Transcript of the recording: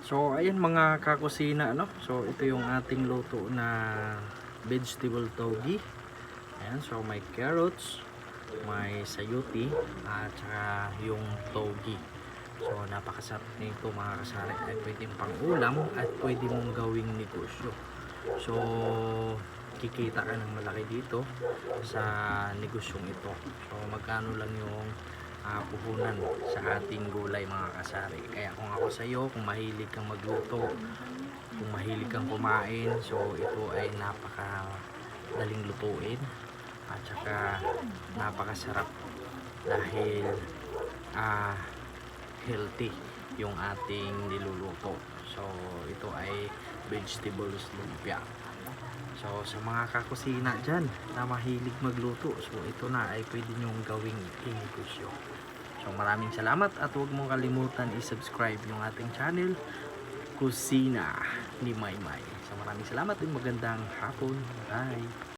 So ayan mga kakusina, no? So ito yung ating luto na vegetable togi. Ayan, so may carrots, may sayuti, at saka yung togi. So napakasarap nito mga kasari. Ay pwedeng pang ulam at pwede mong gawing negosyo. So kikita ka ng malaki dito sa negosyong ito. So magkano lang yung puhunan sa ating gulay mga kasari. Kaya kung ako sa iyo, kung mahilig kang magluto, kung mahilig kang kumain, so ito ay napaka daling lutuin at saka napakasarap dahil healthy yung ating niluluto. So ito ay vegetables lumpia. So sa mga kakusina dyan na mahilig magluto, so ito na ay pwede nyong gawing negosyo. So maraming salamat at huwag mong kalimutan i-subscribe yung ating channel, Kusina ni Maymay. So maraming salamat at magandang hapon. Bye!